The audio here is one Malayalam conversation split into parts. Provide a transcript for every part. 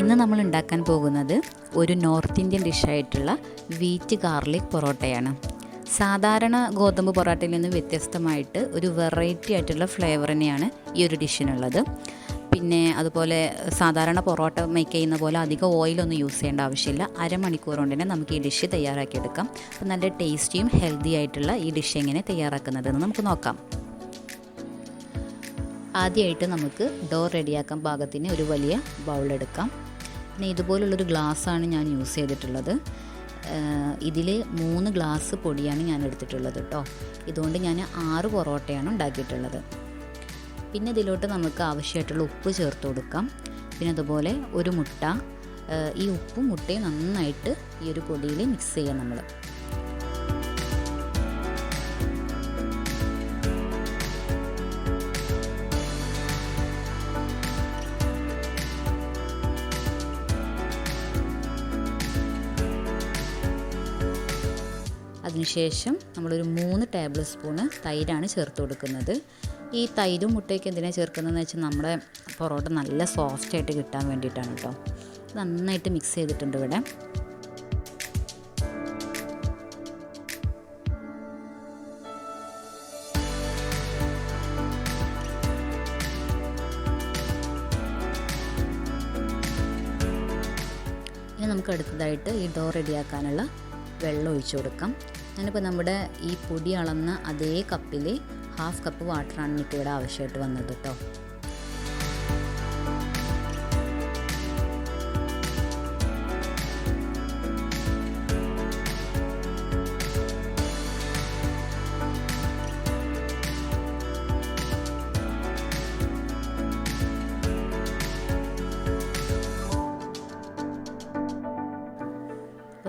ഇന്ന് നമ്മൾ ഉണ്ടാക്കാൻ പോകുന്നത് ഒരു നോർത്ത് ഇന്ത്യൻ ഡിഷായിട്ടുള്ള വീറ്റ് ഗാർലിക് പൊറോട്ടയാണ്. സാധാരണ ഗോതമ്പ് പൊറോട്ടയിൽ നിന്ന് വ്യത്യസ്തമായിട്ട് ഒരു വെറൈറ്റി ആയിട്ടുള്ള ഫ്ലേവർ തന്നെയാണ് ഈ ഒരു ഡിഷിനുള്ളത്. പിന്നെ അതുപോലെ സാധാരണ പൊറോട്ട മേക്ക് ചെയ്യുന്ന പോലെ അധികം ഓയിലൊന്നും യൂസ് ചെയ്യേണ്ട ആവശ്യമില്ല. അരമണിക്കൂർ കൊണ്ട് തന്നെ നമുക്ക് ഈ ഡിഷ് തയ്യാറാക്കിയെടുക്കാം. അപ്പോൾ നല്ല ടേസ്റ്റിയും ഹെൽത്തി ആയിട്ടുള്ള ഈ ഡിഷ് എങ്ങനെ തയ്യാറാക്കുന്നതെന്ന് നമുക്ക് നോക്കാം. ആദ്യമായിട്ട് നമുക്ക് ഡോ റെഡിയാക്കാൻ പാകത്തിന് ഒരു വലിയ ബൗളെടുക്കാം. പിന്നെ ഇതുപോലുള്ളൊരു ഗ്ലാസ്സാണ് ഞാൻ യൂസ് ചെയ്തിട്ടുള്ളത്. ഇതിൽ 3 ഗ്ലാസ് പൊടിയാണ് ഞാൻ എടുത്തിട്ടുള്ളത് കേട്ടോ. ഇതുകൊണ്ട് ഞാൻ 6 പൊറോട്ടയാണ് ഉണ്ടാക്കിയിട്ടുള്ളത്. പിന്നെ ഇതിലോട്ട് നമുക്ക് ആവശ്യമായിട്ടുള്ള ഉപ്പ് ചേർത്ത് കൊടുക്കാം. പിന്നെ അതുപോലെ ഒരു മുട്ട, ഈ ഉപ്പും മുട്ടയും നന്നായിട്ട് ഈ ഒരു പൊടിയിൽ മിക്സ് ചെയ്യാം നമ്മൾ. അതിനുശേഷം നമ്മളൊരു 3 ടേബിൾ സ്പൂണ് തൈരാണ് ചേർത്ത് കൊടുക്കുന്നത്. ഈ തൈരും മുട്ടയൊക്കെ എന്തിനാണ് ചേർക്കുന്നതെന്ന് വെച്ചാൽ നമ്മുടെ പൊറോട്ട നല്ല സോഫ്റ്റായിട്ട് കിട്ടാൻ വേണ്ടിയിട്ടാണ് കേട്ടോ. നന്നായിട്ട് മിക്സ് ചെയ്തിട്ടുണ്ട് ഇവിടെ. ഇനി നമുക്ക് അടുത്തതായിട്ട് ഈ ഡോ റെഡിയാക്കാനുള്ള വെള്ളം ഒഴിച്ചു കൊടുക്കാം. ഞാനിപ്പോൾ നമ്മുടെ ഈ പൊടി അളന്ന അതേ കപ്പിൽ 1/2 കപ്പ് വാട്ടറാണ് എനിക്ക് ഇവിടെ ആവശ്യമായിട്ട് വന്നത് കേട്ടോ.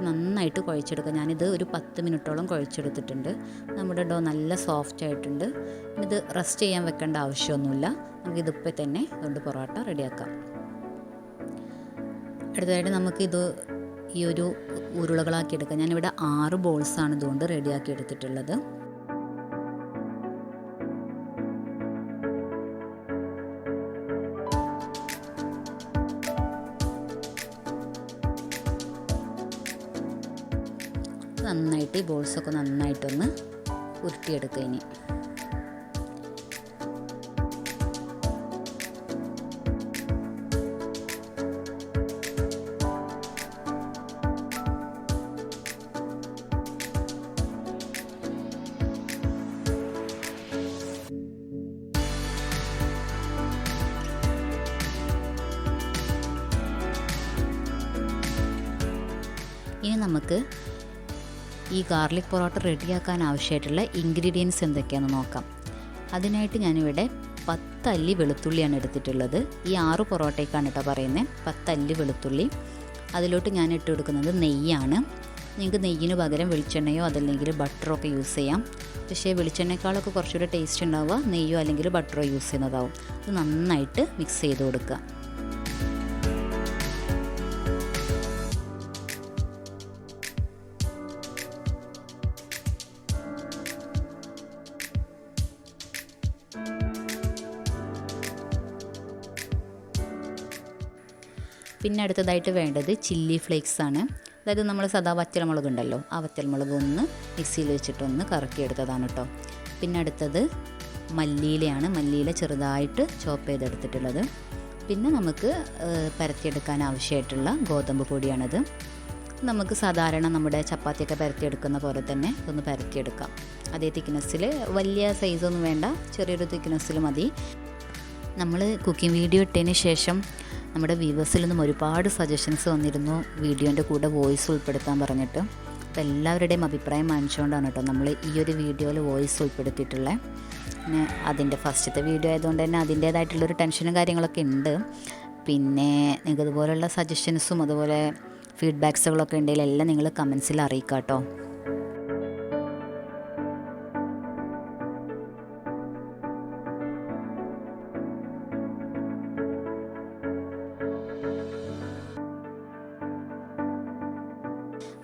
നന്നായിട്ട് കുഴച്ചെടുക്കുക. ഞാനിത് ഒരു 10 മിനിറ്റോളം കുഴച്ചെടുത്തിട്ടുണ്ട്. നമ്മുടെ ഡോ നല്ല സോഫ്റ്റ് ആയിട്ടുണ്ട്. ഇത് റെസ്റ്റ് ചെയ്യാൻ വെക്കേണ്ട ആവശ്യമൊന്നുമില്ല. നമുക്കിതിപ്പോൾ തന്നെ അതുകൊണ്ട് പൊറോട്ട റെഡിയാക്കാം. അടുത്തതായിട്ട് നമുക്കിത് ഈ ഒരു ഉരുളകളാക്കി എടുക്കാം. ഞാനിവിടെ 6 ബോൾസാണ് ഇതുകൊണ്ട് റെഡിയാക്കി എടുത്തിട്ടുള്ളത്. നന്നായിട്ട് ഈ ബോൾസൊക്കെ നന്നായിട്ടൊന്ന് ഉരുട്ടിയെടുക്കുക. ഇനി നമുക്ക് ഈ ഗാർലിക് പൊറോട്ട റെഡിയാക്കാൻ ആവശ്യമായിട്ടുള്ള ഇൻഗ്രീഡിയൻസ് എന്തൊക്കെയാണെന്ന് നോക്കാം. അതിനായിട്ട് ഞാനിവിടെ 10 അല്ലി വെളുത്തുള്ളിയാണ് എടുത്തിട്ടുള്ളത്. ഈ 6 പൊറോട്ടയ്ക്കാണ് കേട്ടോ പറയുന്നത്. 10 അല്ലി വെളുത്തുള്ളി. അതിലോട്ട് ഞാൻ ഇട്ട് കൊടുക്കുന്നത് നെയ്യാണ്. നിങ്ങൾക്ക് നെയ്യിന് പകരം വെളിച്ചെണ്ണയോ അതല്ലെങ്കിൽ ബട്ടറോ ഒക്കെ യൂസ് ചെയ്യാം. പക്ഷേ വെളിച്ചെണ്ണയെക്കാളൊക്കെ കുറച്ചുകൂടെ ടേസ്റ്റ് ഉണ്ടാവുക നെയ്യോ അല്ലെങ്കിൽ ബട്ടറോ യൂസ് ചെയ്യുന്നതാവും. അത് നന്നായിട്ട് മിക്സ് ചെയ്ത് കൊടുക്കുക. പിന്നെ അടുത്തതായിട്ട് വേണ്ടത് ചില്ലി ഫ്ലേക്സ് ആണ്. അതായത് നമ്മൾ സദാ വറ്റൽമുളക് ഉണ്ടല്ലോ, ആ വറ്റൽമുളക് ഒന്ന് മിക്സിയിൽ വെച്ചിട്ടൊന്ന് കറക്കിയെടുത്തതാണ് കേട്ടോ. പിന്നെ അടുത്തത് മല്ലിയിലയാണ്. മല്ലിയില ചെറുതായിട്ട് ചോപ്പ് ചെയ്തെടുത്തിട്ടുള്ളത്. പിന്നെ നമുക്ക് പരത്തിയെടുക്കാൻ ആവശ്യമായിട്ടുള്ള ഗോതമ്പ് പൊടിയാണിത്. നമുക്ക് സാധാരണ നമ്മുടെ ചപ്പാത്തിയൊക്കെ പരത്തിയെടുക്കുന്ന പോലെ തന്നെ ഇതൊന്ന് പരത്തിയെടുക്കാം. അതേ തിക്നെസ്സിൽ, വലിയ സൈസൊന്നും വേണ്ട, ചെറിയൊരു തിക്നെസ്സിൽ മതി. നമ്മൾ കുക്കിംഗ് വീഡിയോ ഇട്ടതിന് ശേഷം നമ്മുടെ വ്യൂവേഴ്സിൽ നിന്നും ഒരുപാട് സജഷൻസ് വന്നിരുന്നു വീഡിയോൻ്റെ കൂടെ വോയിസ് ഉൾപ്പെടുത്താൻ പറഞ്ഞിട്ട്. അപ്പോൾ എല്ലാവരുടെയും അഭിപ്രായം മാനിച്ചുകൊണ്ടാണ് കേട്ടോ നമ്മൾ ഈ ഒരു വീഡിയോയിൽ വോയിസ് ഉൾപ്പെടുത്തിയിട്ടുള്ളത്. പിന്നെ അതിൻ്റെ ഫസ്റ്റത്തെ വീഡിയോ ആയതുകൊണ്ട് തന്നെ അതിൻ്റേതായിട്ടുള്ളൊരു ടെൻഷനും കാര്യങ്ങളൊക്കെ ഉണ്ട്. പിന്നെ നിങ്ങൾക്ക് ഇതുപോലുള്ള സജഷൻസും അതുപോലെ ഫീഡ്ബാക്സുകളൊക്കെ ഉണ്ടെങ്കിൽ എല്ലാം നിങ്ങൾ കമൻസിൽ അറിയിക്കാം കേട്ടോ.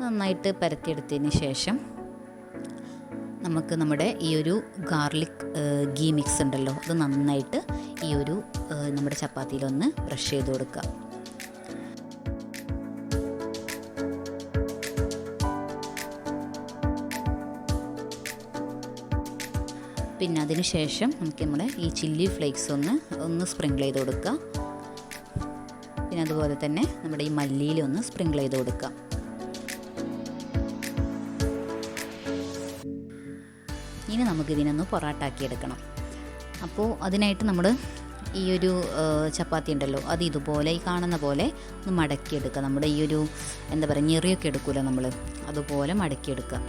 നന്നായിട്ട് പരത്തിയെടുത്തതിന് ശേഷം നമുക്ക് നമ്മുടെ ഈ ഒരു ഗാർലിക് ഗീ മിക്സ് ഉണ്ടല്ലോ, അത് നന്നായിട്ട് ഈ ഒരു നമ്മുടെ ചപ്പാത്തിയിലൊന്ന് ബ്രഷ് ചെയ്ത് കൊടുക്കുക. പിന്നെ അതിന് ശേഷം നമുക്ക് നമ്മുടെ ഈ ചില്ലി ഫ്ലേക്സ് ഒന്ന് സ്പ്രിങ്കിൾ ചെയ്ത് കൊടുക്കുക. പിന്നെ അതുപോലെ തന്നെ നമ്മുടെ ഈ മല്ലിയില ഒന്ന് സ്പ്രിങ്കിൾ ചെയ്ത് കൊടുക്കുക. ഇനി നമുക്കിതിനൊന്ന് പൊറാട്ടാക്കി എടുക്കണം. അപ്പോൾ അതിനായിട്ട് നമ്മൾ ഈ ഒരു ചപ്പാത്തി ഉണ്ടല്ലോ, അത് ഇതുപോലെ ഈ കാണുന്ന പോലെ ഒന്ന് മടക്കിയെടുക്കുക. നമ്മുടെ ഈ ഒരു എന്താ പറയുക, ഞെറിയൊക്കെ എടുക്കുമല്ലോ നമ്മൾ, അതുപോലെ മടക്കിയെടുക്കുക.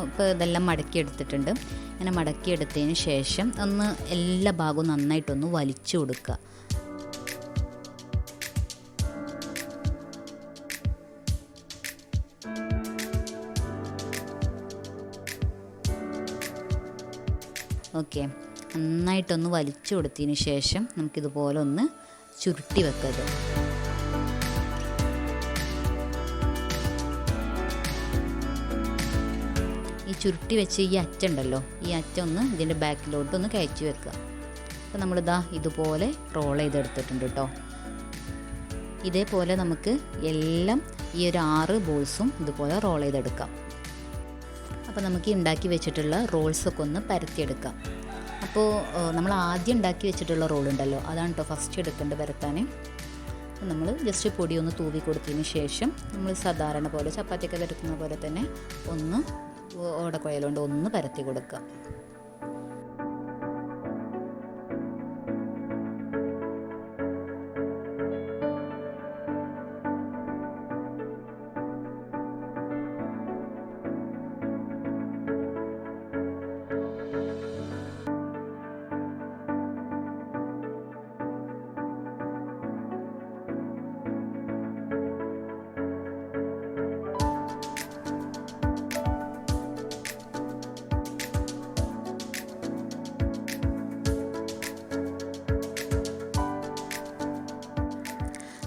ഇപ്പോൾ ഇതെല്ലാം മടക്കിയെടുത്തിട്ടുണ്ട്. ഇങ്ങനെ മടക്കിയെടുത്തതിന് ശേഷം ഒന്ന് എല്ലാ ഭാഗവും നന്നായിട്ടൊന്ന് വലിച്ചു കൊടുക്കുക. ഓക്കെ, നന്നായിട്ടൊന്ന് വലിച്ചു കൊടുത്തതിന് ശേഷം നമുക്കിതുപോലെ ഒന്ന് ചുരുട്ടി വെക്കരുത്. ഈ ചുരുട്ടി വെച്ച് ഈ അറ്റുണ്ടല്ലോ, ഈ അറ്റൊന്ന് ഇതിൻ്റെ ബാക്കിലോട്ടൊന്ന് കയറ്റി വെക്കുക. അപ്പോൾ നമ്മളിതാ ഇതുപോലെ റോൾ ചെയ്തെടുത്തിട്ടുണ്ട് കേട്ടോ. ഇതേപോലെ നമുക്ക് എല്ലാം ഈ ഒരു 6 ബോൾസും ഇതുപോലെ റോൾ ചെയ്തെടുക്കാം. അപ്പോൾ നമുക്ക് ഉണ്ടാക്കി വെച്ചിട്ടുള്ള റോൾസൊക്കെ ഒന്ന് പരത്തിയെടുക്കാം. അപ്പോൾ നമ്മൾ ആദ്യം ഉണ്ടാക്കി വെച്ചിട്ടുള്ള റോളുണ്ടല്ലോ, അതാണ് കേട്ടോ ഫസ്റ്റ് എടുക്കേണ്ടത് പരത്താൻ. നമ്മൾ ജസ്റ്റ് പൊടി ഒന്ന് തൂവി കൊടുത്തതിന് ശേഷം നമ്മൾ സാധാരണ പോലെ ചപ്പാത്തിയൊക്കെ പരത്തുന്ന പോലെ തന്നെ ഒന്ന് ഓടക്കുഴലുകൊണ്ട് ഒന്ന് പരത്തി കൊടുക്കുക.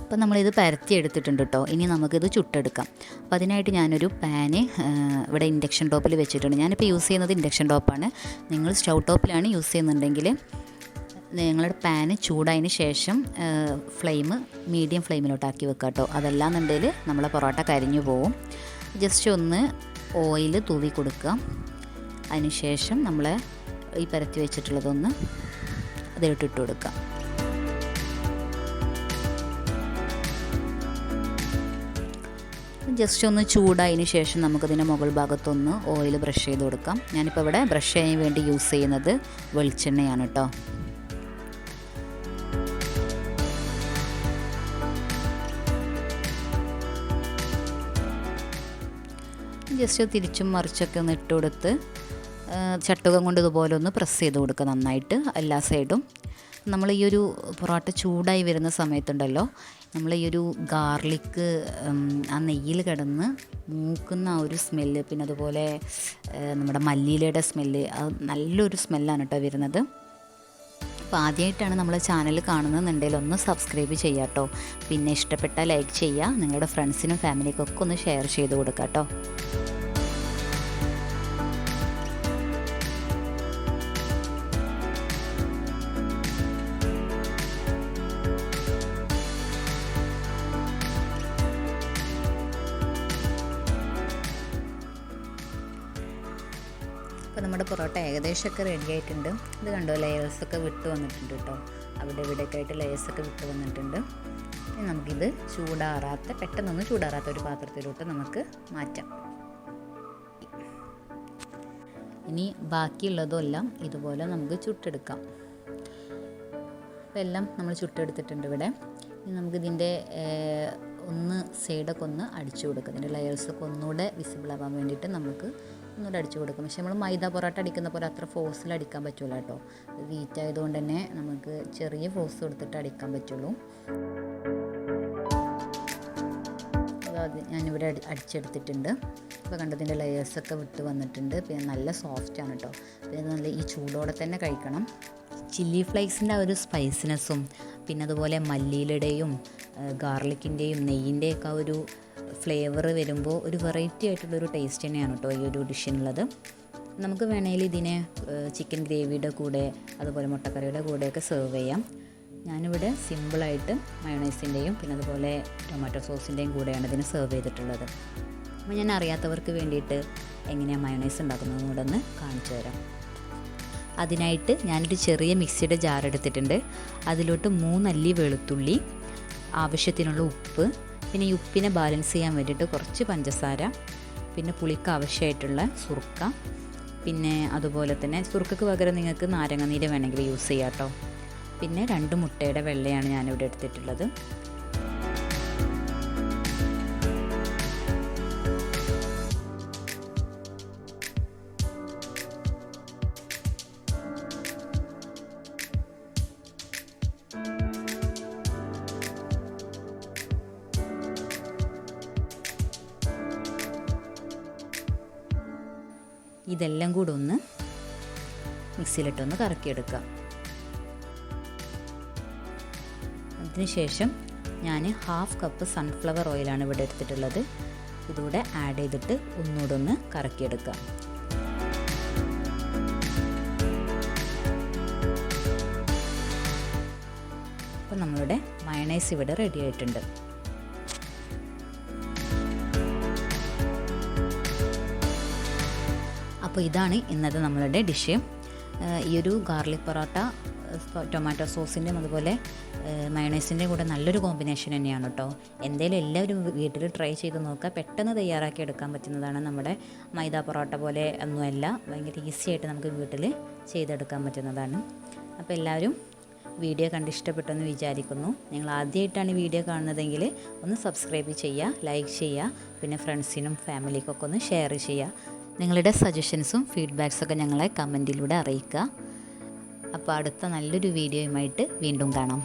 അപ്പോൾ നമ്മളിത് പരത്തി എടുത്തിട്ടുണ്ട് കേട്ടോ. ഇനി നമുക്കിത് ചുട്ടെടുക്കാം. അപ്പോൾ അതിനായിട്ട് ഞാനൊരു പാന് ഇവിടെ ഇൻഡക്ഷൻ ടോപ്പിൽ വെച്ചിട്ടുണ്ട്. ഞാനിപ്പോൾ യൂസ് ചെയ്യുന്നത് ഇൻഡക്ഷൻ ടോപ്പാണ്. നിങ്ങൾ സ്റ്റൗ ടോപ്പിലാണ് യൂസ് ചെയ്യുന്നുണ്ടെങ്കിൽ നിങ്ങളുടെ പാന് ചൂടായതിന് ശേഷം ഫ്ലെയിം മീഡിയം ഫ്ലെയിമിലോട്ടാക്കി വെക്കുക കേട്ടോ. അതല്ലാന്നുണ്ടെങ്കിൽ നമ്മളെ പൊറോട്ട കരിഞ്ഞു പോവും. ജസ്റ്റ് ഒന്ന് ഓയിൽ തൂവി കൊടുക്കുക. അതിന് ശേഷം നമ്മൾ ഈ പരത്തി വെച്ചിട്ടുള്ളതൊന്ന് അതിലിട്ടിട്ട് കൊടുക്കുക. ജസ്റ്റ് ഒന്ന് ചൂടായതിന് ശേഷം നമുക്കതിൻ്റെ മുകൾ ഭാഗത്തൊന്ന് ഓയിൽ ബ്രഷ് ചെയ്ത് കൊടുക്കാം. ഞാനിപ്പോൾ ഇവിടെ ബ്രഷ് ചെയ്യാൻ വേണ്ടി യൂസ് ചെയ്യുന്നത് വെളിച്ചെണ്ണയാണ് കേട്ടോ. ജസ്റ്റ് തിരിച്ചും മറിച്ചൊക്കെ ഒന്ന് ഇട്ട് കൊടുത്ത് ചട്ടുകം കൊണ്ട് ഇതുപോലെ ഒന്ന് പ്രസ് ചെയ്ത് കൊടുക്കുക നന്നായിട്ട് എല്ലാ സൈഡും. നമ്മൾ ഈ ഒരു പൊറോട്ട ചൂടായി വരുന്ന സമയത്തുണ്ടല്ലോ, നമ്മൾ ഈ ഒരു ഗാർലിക്ക് ആ നെയ്യിൽ കിടന്ന് മൂക്കുന്ന ആ ഒരു സ്മെല്ല്, പിന്നെ അതുപോലെ നമ്മുടെ മല്ലിയിലയുടെ സ്മെല്ല്, അത് നല്ലൊരു സ്മെല്ലാണ് കേട്ടോ വരുന്നത്. അപ്പോൾ ആദ്യമായിട്ടാണ് നമ്മളെ ചാനൽ കാണുന്നതെന്നുണ്ടെങ്കിൽ ഒന്ന് സബ്സ്ക്രൈബ് ചെയ്യുക കേട്ടോ. പിന്നെ ഇഷ്ടപ്പെട്ടാൽ ലൈക്ക് ചെയ്യുക. നിങ്ങളുടെ ഫ്രണ്ട്സിനും ഫാമിലിക്കൊക്കെ ഒന്ന് ഷെയർ ചെയ്ത് കൊടുക്കുക കേട്ടോ. അപ്പോൾ നമ്മുടെ പൊറോട്ട ഏകദേശമൊക്കെ റെഡി ആയിട്ടുണ്ട്. ഇത് കണ്ടോ, ലെയേഴ്സൊക്കെ വിട്ട് വന്നിട്ടുണ്ട് കേട്ടോ. അവിടെ ഇവിടെയൊക്കെ ആയിട്ട് ലെയേഴ്സൊക്കെ വിട്ട് വന്നിട്ടുണ്ട്. ഇനി നമുക്കിത് പെട്ടെന്നൊന്ന് ചൂടാറാത്ത ഒരു പാത്രത്തിലോട്ട് നമുക്ക് മാറ്റാം. ഇനി ബാക്കിയുള്ളതും എല്ലാം ഇതുപോലെ നമുക്ക് ചുട്ടെടുക്കാം. അപ്പോൾ എല്ലാം നമ്മൾ ചുട്ടെടുത്തിട്ടുണ്ട് ഇവിടെ. ഇനി നമുക്കിതിൻ്റെ ഒന്ന് സൈഡൊക്കെ ഒന്ന് അടിച്ചു കൊടുക്കുക. ഇതിൻ്റെ ലെയേഴ്സൊക്കെ ഒന്നുകൂടെ വിസിബിൾ ആവാൻ വേണ്ടിയിട്ട് നമുക്ക് ഒന്നുകൂടെ അടിച്ചു കൊടുക്കും. പക്ഷെ നമ്മൾ മൈദ പൊറോട്ട അടിക്കുന്ന പോലെ അത്ര ഫോഴ്സിൽ അടിക്കാൻ പറ്റില്ല കേട്ടോ. വീറ്റ് ആയതുകൊണ്ട് തന്നെ നമുക്ക് ചെറിയ ഫോഴ്സ് കൊടുത്തിട്ട് അടിക്കാൻ പറ്റുള്ളൂ. ഞാനിവിടെ അടിച്ചെടുത്തിട്ടുണ്ട്. ഇപ്പോൾ കണ്ടതിൻ്റെ ലെയേഴ്സൊക്കെ വിട്ട് വന്നിട്ടുണ്ട്. പിന്നെ നല്ല സോഫ്റ്റാണ് കേട്ടോ. പിന്നെ നല്ല ഈ ചൂടോടെ തന്നെ കഴിക്കണം. ചില്ലി ഫ്ലേക്സിൻ്റെ ആ ഒരു സ്പൈസിനെസ്സും പിന്നെ അതുപോലെ മല്ലിയിലയുടെയും ഗാർലിക്കിൻ്റെയും നെയ്യിൻ്റെയൊക്കെ ഒരു ഫ്ലേവർ വരുമ്പോൾ ഒരു വെറൈറ്റി ആയിട്ടുള്ളൊരു ടേസ്റ്റ് തന്നെയാണ് കേട്ടോ ഈ ഒരു ഡിഷിനുള്ളത്. നമുക്ക് വേണമെങ്കിൽ ഇതിനെ ചിക്കൻ ഗ്രേവിയുടെ കൂടെ അതുപോലെ മുട്ടക്കറിയുടെ കൂടെയൊക്കെ സെർവ് ചെയ്യാം. ഞാനിവിടെ സിമ്പിളായിട്ട് മയോണൈസിൻ്റെയും പിന്നെ അതുപോലെ ടൊമാറ്റോ സോസിൻ്റെയും കൂടെയാണ് ഇതിന് സെർവ് ചെയ്തിട്ടുള്ളത്. അപ്പോൾ ഞാൻ അറിയാത്തവർക്ക് വേണ്ടിയിട്ട് എങ്ങനെയാണ് മയോണൈസ് ഉണ്ടാക്കുന്നതെന്ന് കൂടെ ഒന്ന് കാണിച്ചു തരാം. അതിനായിട്ട് ഞാനൊരു ചെറിയ മിക്സിയുടെ ജാർ എടുത്തിട്ടുണ്ട്. അതിലോട്ട് 3 അല്ലി വെളുത്തുള്ളി, ആവശ്യത്തിനുള്ള ഉപ്പ്, പിന്നെ ഈ ഉപ്പിനെ ബാലൻസ് ചെയ്യാൻ വേണ്ടിയിട്ട് കുറച്ച് പഞ്ചസാര, പിന്നെ പുളിക്ക് ആവശ്യമായിട്ടുള്ള സുർക്ക, പിന്നെ അതുപോലെ തന്നെ സുർക്കയ്ക്ക് പകരം നിങ്ങൾക്ക് നാരങ്ങ നീര് വേണമെങ്കിൽ യൂസ് ചെയ്യാം കേട്ടോ. പിന്നെ 2 മുട്ടയുടെ വെള്ളയാണ് ഞാനിവിടെ എടുത്തിട്ടുള്ളത്. ഇതെല്ലാം കൂടെ ഒന്ന് മിക്സിയിലിട്ടൊന്ന് കറക്കിയെടുക്കുക. അതിനുശേഷം ഞാൻ 1/2 കപ്പ് സൺഫ്ലവർ ഓയിലാണ് ഇവിടെ എടുത്തിട്ടുള്ളത്. ഇതുകൂടെ ആഡ് ചെയ്തിട്ട് ഒന്നുകൂടെ ഒന്ന് കറക്കിയെടുക്കുക. അപ്പോൾ നമ്മളുടെ മയോണൈസ് ഇവിടെ റെഡി ആയിട്ടുണ്ട്. അപ്പോൾ ഇതാണ് ഇന്നത്തെ നമ്മളുടെ ഡിഷ്. ഈ ഒരു ഗാർലിക് പൊറോട്ട ടൊമാറ്റോ സോസിൻ്റെയും അതുപോലെ മയോണൈസിൻ്റെയും കൂടെ നല്ലൊരു കോമ്പിനേഷൻ തന്നെയാണ് കേട്ടോ. എന്തായാലും എല്ലാവരും വീട്ടിൽ ട്രൈ ചെയ്ത് നോക്കുക. പെട്ടെന്ന് തയ്യാറാക്കി എടുക്കാൻ പറ്റുന്നതാണ്. നമ്മുടെ മൈദ പൊറോട്ട പോലെ ഒന്നുമല്ല, ഭയങ്കര ഈസി ആയിട്ട് നമുക്ക് വീട്ടിൽ ചെയ്തെടുക്കാൻ പറ്റുന്നതാണ്. അപ്പോൾ എല്ലാവരും വീഡിയോ കണ്ട് ഇഷ്ടപ്പെട്ടെന്ന് വിചാരിക്കുന്നു. നിങ്ങൾ ആദ്യമായിട്ടാണ് വീഡിയോ കാണുന്നതെങ്കിൽ ഒന്ന് സബ്സ്ക്രൈബ് ചെയ്യുക, ലൈക്ക് ചെയ്യുക, പിന്നെ ഫ്രണ്ട്സിനും ഫാമിലിക്കൊക്കെ ഒന്ന് ഷെയർ ചെയ്യുക. നിങ്ങളുടെ സജഷൻസും ഫീഡ്ബാക്സൊക്കെ ഞങ്ങളെ കമൻറ്റിലൂടെ അറിയിക്കുക. അപ്പോൾ അടുത്ത നല്ലൊരു വീഡിയോയുമായിട്ട് വീണ്ടും കാണാം.